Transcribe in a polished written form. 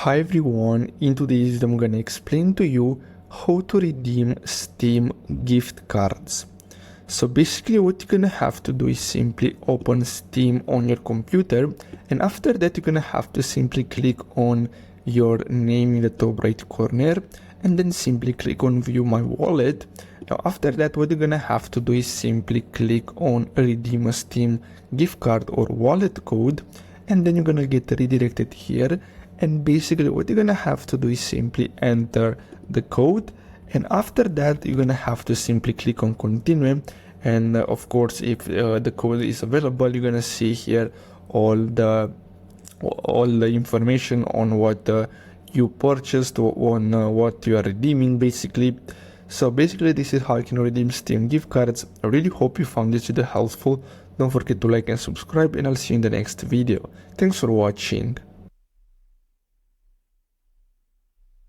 Hi everyone, in today's video I'm gonna explain to you how to redeem Steam gift cards. So basically what you're gonna have to do is simply open Steam on your computer, and after that you're gonna have to simply click on your name in the top right corner and then simply click on view my wallet. Now after that what you're gonna have to do is simply click on redeem a Steam gift card or wallet code, and then you're gonna get redirected here. And basically what you're gonna have to do is simply enter the code, and after that you're gonna have to simply click on continue. And of course if the code is available, you're gonna see here all the information on what you purchased, on what you are redeeming basically. So basically this is how you can redeem Steam gift cards. I really hope you found this video helpful. Don't forget to like and subscribe, and I'll see you in the next video. Thanks for watching.